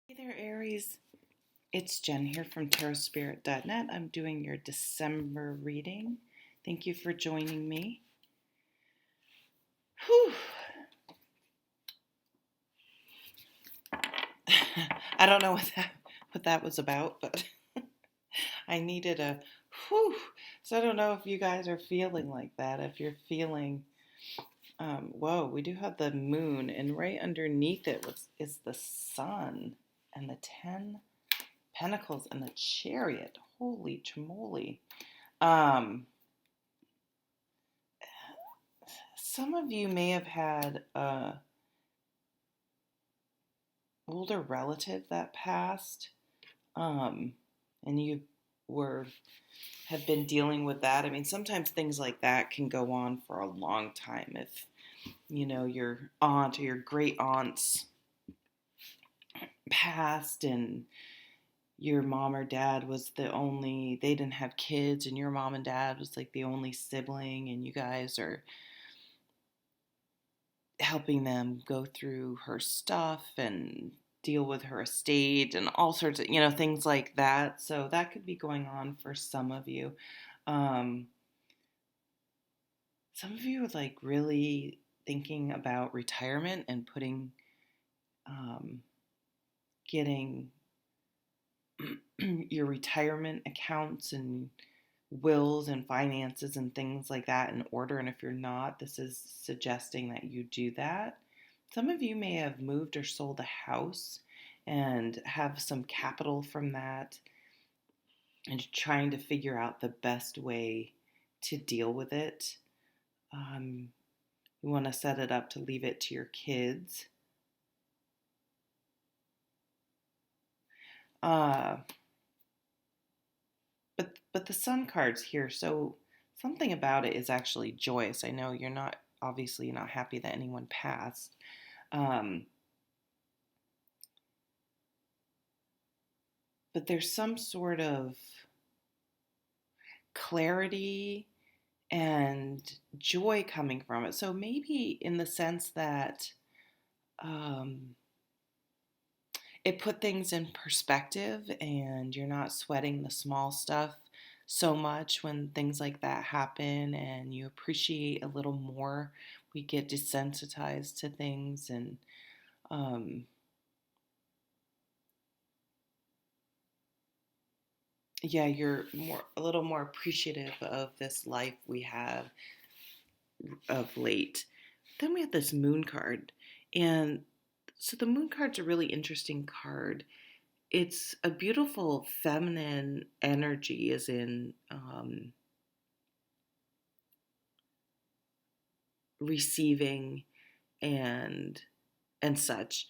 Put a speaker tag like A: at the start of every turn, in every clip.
A: Hey there, Aries. It's Jen here from tarotspirit.net. I'm doing your December reading. Thank you for joining me. Whew. I don't know what that was about, but I needed a whew. So I don't know if you guys are feeling like that. If you're feeling, whoa, we do have the moon, and right underneath it is the sun and the 10 Pentacles and the Chariot. Holy chamoly. Um, some of you may have had a older relative that passed, and you were have been dealing with that. I mean, sometimes things like that can go on for a long time. If your aunt or your great aunts passed, and your mom or dad was they didn't have kids, and your mom and dad was like the only sibling, and you guys are helping them go through her stuff and deal with her estate and all sorts of, things like that. So that could be going on for some of you. Some of you are like really thinking about retirement and getting your retirement accounts and wills and finances and things like that in order. And if you're not, this is suggesting that you do that. Some of you may have moved or sold a house and have some capital from that and trying to figure out the best way to deal with it. You want to set it up to leave it to your kids. But the sun card's here, so something about it is actually joyous. I know you're not happy that anyone passed. But there's some sort of clarity and joy coming from it. So maybe in the sense that it put things in perspective, and you're not sweating the small stuff so much when things like that happen, and you appreciate a little more. We get desensitized to things, and you're a little more appreciative of this life we have of late. Then we have this moon card, and so the moon card's a really interesting card. It's a beautiful feminine energy, as in receiving and such.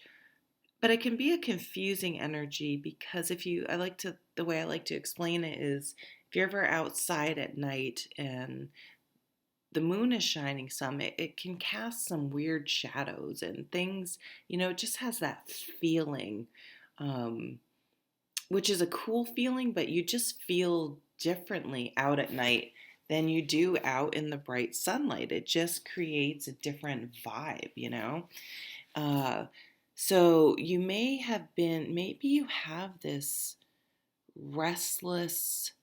A: But it can be a confusing energy, because the way I like to explain it is, if you're ever outside at night and the moon is shining some, it can cast some weird shadows and things, it just has that feeling, which is a cool feeling, but you just feel differently out at night than you do out in the bright sunlight. It just creates a different vibe. So maybe you have this restless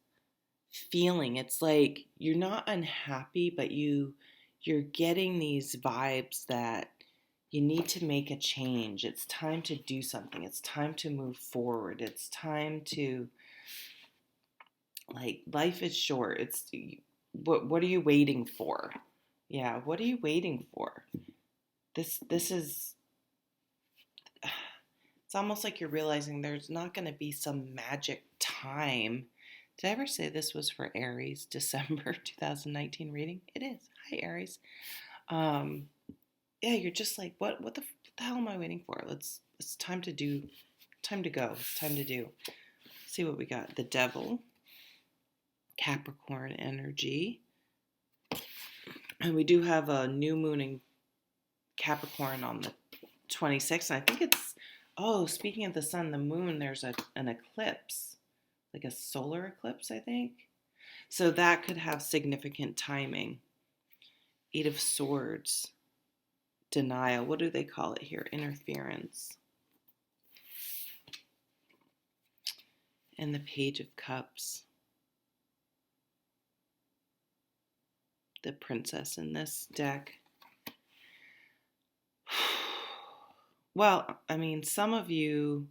A: feeling. It's like you're not unhappy, but you're getting these vibes that you need to make a change. It's time to do something. It's time to move forward. It's time to, like, life is short. What are you waiting for? Yeah, what are you waiting for? This is It's almost like you're realizing there's not going to be some magic time. Did I ever say this was for Aries, December 2019 reading? It is. Hi, Aries. You're just like, what the hell am I waiting for? It's time to do, time to go. It's time to do. Let's see what we got. The Devil, Capricorn energy. And we do have a new moon in Capricorn on the 26th. And I think speaking of the sun, the moon, there's an eclipse, like a solar eclipse, I think. So that could have significant timing. 8 of Swords, denial. What do they call it here? Interference. and the Page of Cups. The princess in this deck. Well, I mean, some of you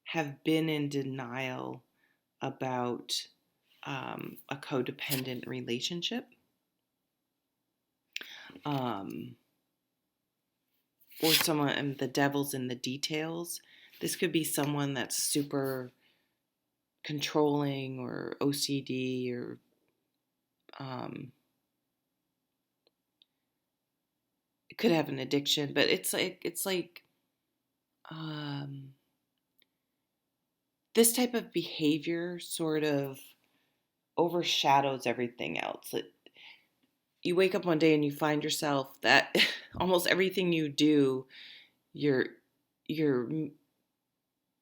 A: have been in denial about a codependent relationship. Or someone, and the devil's in the details. This could be someone that's super controlling or OCD or it could have an addiction, but it's like this type of behavior sort of overshadows everything else. You wake up one day and you find yourself that almost everything you do, you're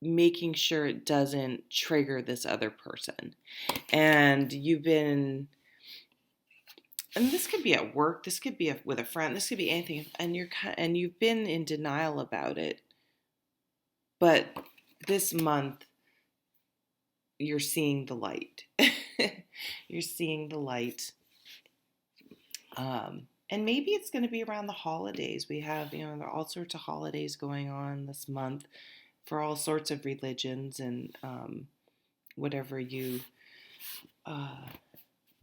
A: making sure it doesn't trigger this other person. And and this could be at work, this could be with a friend, this could be anything, and you've been in denial about it. But this month, you're seeing the light. You're seeing the light. And maybe it's going to be around the holidays. We have, there are all sorts of holidays going on this month for all sorts of religions and whatever you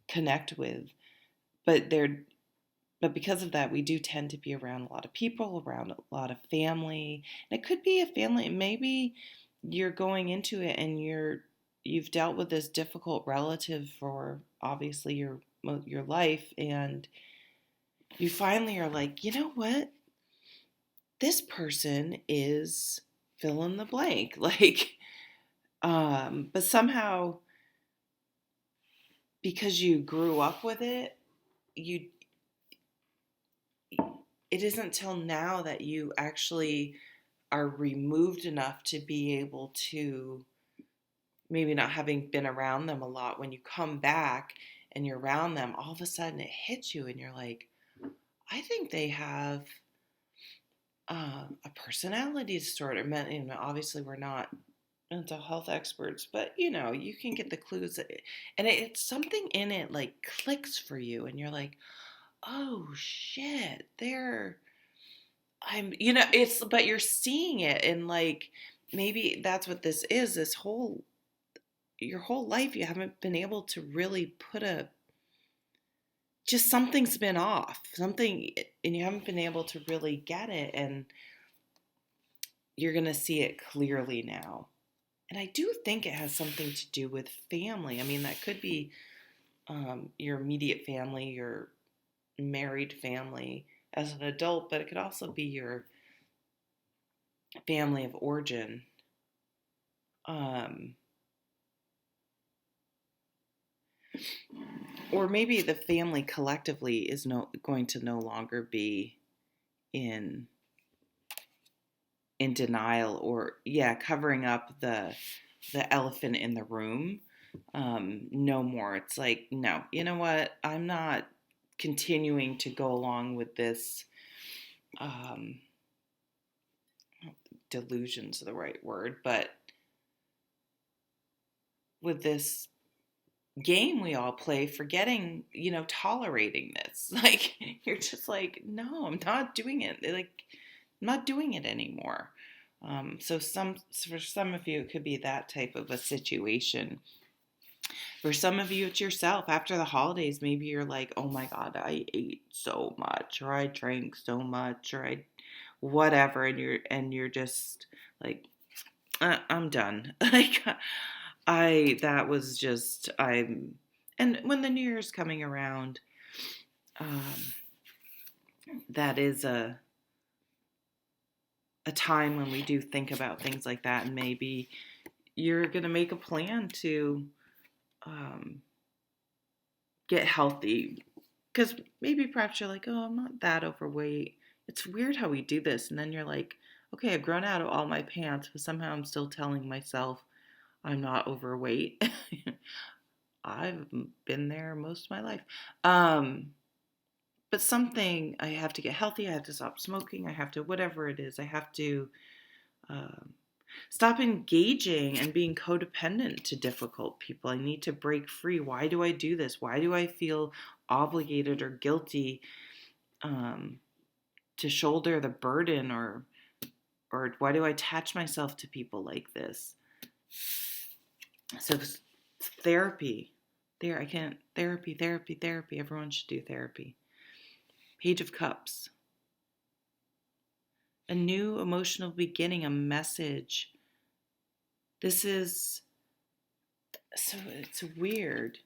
A: connect with. But because of that, we do tend to be around a lot of people, around a lot of family. And it could be a family. Maybe you're going into it and you've dealt with this difficult relative for obviously your life, and you finally are like, you know what? This person is fill in the blank. Like, but somehow, because you grew up with it, it isn't till now that you actually are removed enough to be able to, maybe not having been around them a lot, when you come back and you're around them, all of a sudden it hits you and you're like, I think they have a personality disorder. Obviously we're not mental health experts, but you can get the clues and it's something in it like clicks for you and you're like, oh shit, but you're seeing it, and like maybe that's what this is. Your whole life you haven't been able to really just something's been off, something, and you haven't been able to really get it, and you're going to see it clearly now. And I do think it has something to do with family. I mean, that could be your immediate family, your married family as an adult, but it could also be your family of origin. Or maybe the family collectively is going to no longer be in denial, or covering up the elephant in the room. No more. It's like, no, you know what? I'm not continuing to go along with this. Delusion's the right word, but with this game we all play, forgetting, tolerating this. Like, you're just like, no, I'm not doing it. Like, I'm not doing it anymore. So for some of you, it could be that type of a situation. For some of you, it's yourself. After the holidays, maybe you're like, oh my God, I ate so much, or I drank so much, or I whatever, and you're just like, I'm done. Like, and when the New Year's coming around, that is a time when we do think about things like that, and maybe you're going to make a plan to get healthy, because maybe perhaps you're like, oh, I'm not that overweight. It's weird how we do this, and then you're like, okay, I've grown out of all my pants, but somehow I'm still telling myself I'm not overweight. I've been there most of my life. But I have to get healthy. I have to stop smoking. I have to, whatever it is, I have to Stop engaging and being codependent to difficult people. I need to break free. Why do I do this? Why do I feel obligated or guilty to shoulder the burden, or why do I attach myself to people like this? So therapy. Therapy. Everyone should do therapy. Page of Cups. A new emotional beginning, a message. This is, so it's weird.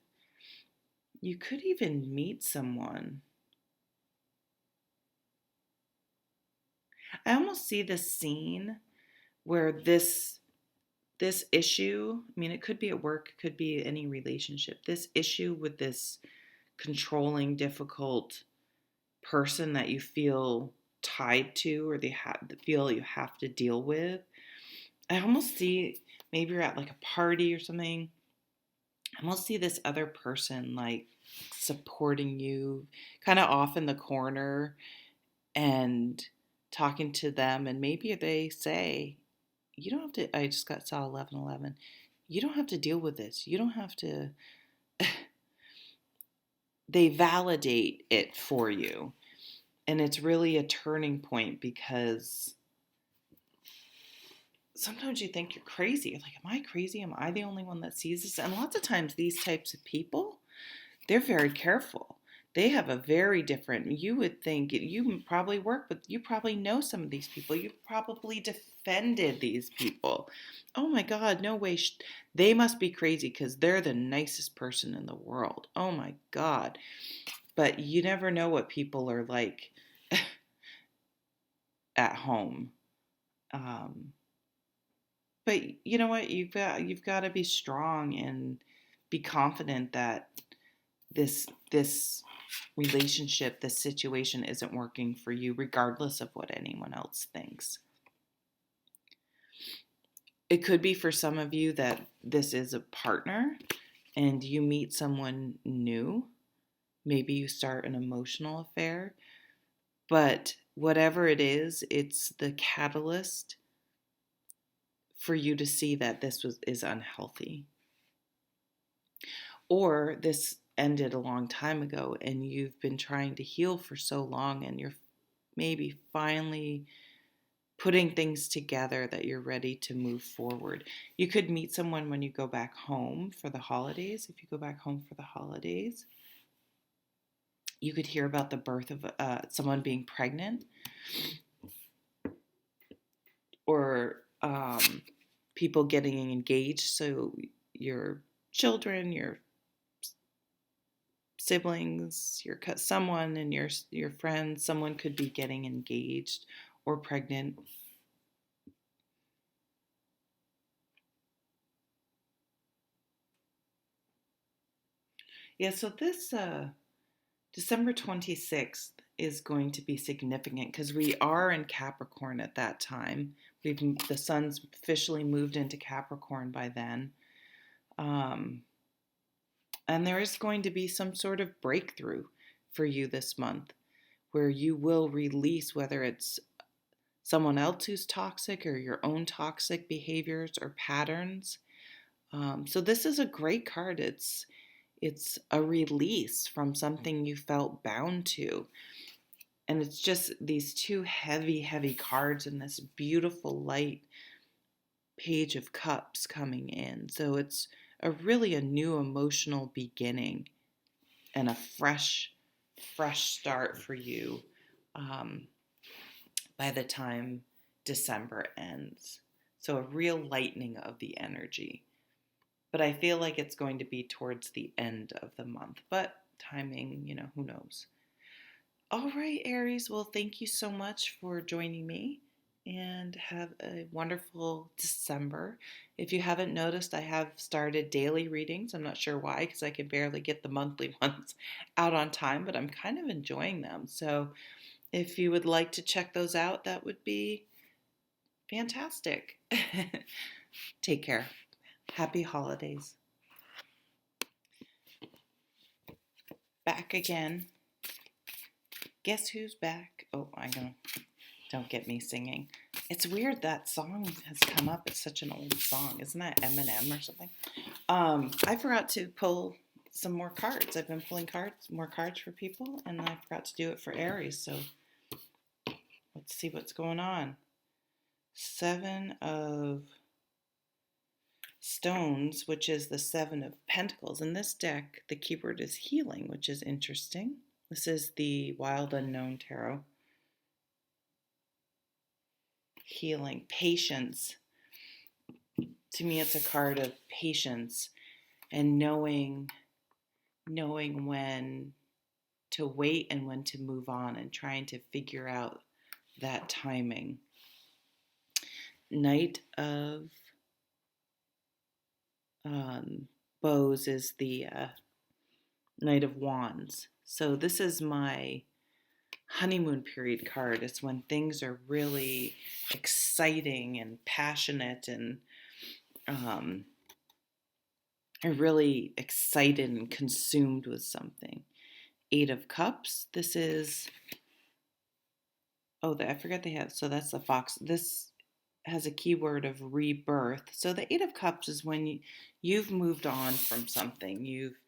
A: You could even meet someone. I almost see this scene where this issue, I mean, it could be at work, it could be any relationship, this issue with this controlling, difficult person that you feel tied to, or they feel you have to deal with. I almost see, maybe you're at like a party or something, I almost see this other person like supporting you, kind of off in the corner, and talking to them, and maybe they say, you don't have to, I just saw 11:11. You don't have to deal with this. You don't have to, they validate it for you. And it's really a turning point, because sometimes you think you're crazy. You're like, am I crazy? Am I the only one that sees this? And lots of times these types of people, they're very careful. They have a very different, you would think, you probably work with, you probably know some of these people. You probably defended these people. Oh my God, no way. They must be crazy because they're the nicest person in the world. Oh my God. But you never know what people are like at home. But you know what? You've got to be strong and be confident that this relationship, this situation isn't working for you, regardless of what anyone else thinks. It could be for some of you that this is a partner and you meet someone new. Maybe you start an emotional affair. But whatever it is, it's the catalyst for you to see that this is unhealthy. Or this ended a long time ago and you've been trying to heal for so long, and you're maybe finally putting things together that you're ready to move forward. You could meet someone when you go back home for the holidays. If you go back home for the holidays, you could hear about the birth of someone being pregnant, or people getting engaged. So your children, your siblings, someone and your friends, someone could be getting engaged or pregnant. Yeah, so this December 26th is going to be significant because we are in Capricorn at that time. The sun's officially moved into Capricorn by then. And there is going to be some sort of breakthrough for you this month, where you will release, whether it's someone else who's toxic or your own toxic behaviors or patterns. So this is a great card. It's a release from something you felt bound to. And it's just these two heavy, heavy cards and this beautiful light Page of Cups coming in. So it's really a new emotional beginning and a fresh start for you by the time December ends. So a real lightening of the energy. But I feel like it's going to be towards the end of the month. But timing, who knows. All right, Aries. Well, thank you so much for joining me, and have a wonderful December. If you haven't noticed, I have started daily readings. I'm not sure why, because I can barely get the monthly ones out on time, but I'm kind of enjoying them. So if you would like to check those out, that would be fantastic. Take care. Happy holidays. Back again. Guess who's back? Oh, I know. Don't get me singing. It's weird that song has come up. It's such an old song. Isn't that Eminem or something? I forgot to pull some more cards. I've been pulling more cards for people, and I forgot to do it for Aries. So let's see what's going on. 7 of Stones, which is the 7 of Pentacles. In this deck, the keyword is healing, which is interesting. This is the Wild Unknown Tarot. Healing, patience. To me, it's a card of patience and knowing when to wait and when to move on, and trying to figure out that timing. Knight of Bows is the Knight of Wands. So this is my honeymoon period card. It's when things are really exciting and passionate, and are really excited and consumed with something. 8 of Cups. This is, I forgot they have, so that's the Fox. This has a keyword of rebirth. So the 8 of Cups is when you've moved on from something. You've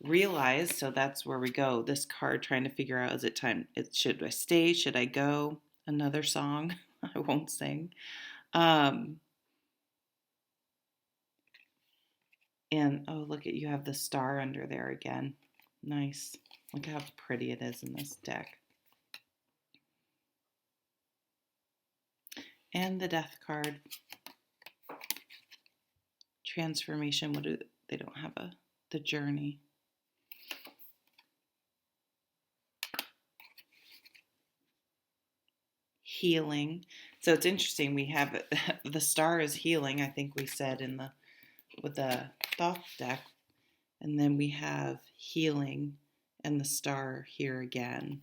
A: realized, so that's where we go. This card trying to figure out, is it time? Should I stay? Should I go? Another song I won't sing. And look at, you have the star under there again. Nice. Look how pretty it is in this deck. And the Death card. Transformation. They don't have the Journey. Healing. So it's interesting. We have the star is healing, I think we said with the Thoth deck. And then we have healing and the star here again.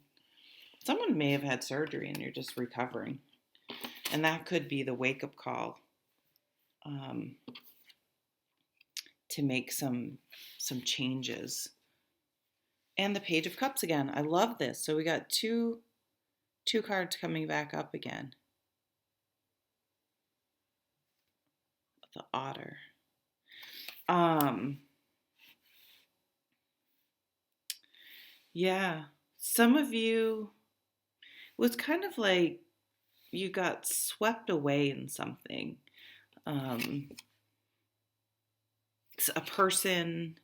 A: Someone may have had surgery and you're just recovering. And that could be the wake-up call to make some changes. And the Page of Cups again. I love this. So we got two cards coming back up again. The Otter. Yeah, some of you, it was kind of like you got swept away in something. A person,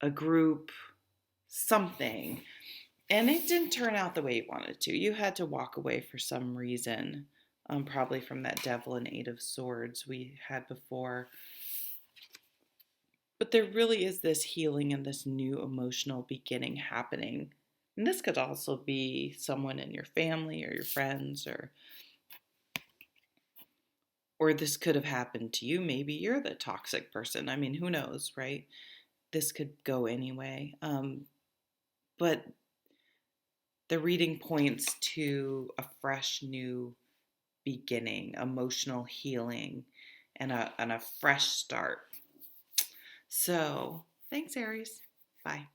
A: a group, something. And it didn't turn out the way you wanted to. You had to walk away for some reason, probably from that Devil and 8 of Swords we had before. But there really is this healing and this new emotional beginning happening. And this could also be someone in your family or your friends, or this could have happened to you. Maybe you're the toxic person. I mean, who knows, right? This could go anyway. But the reading points to a fresh new beginning, emotional healing, and a fresh start. So, thanks, Aries. Bye.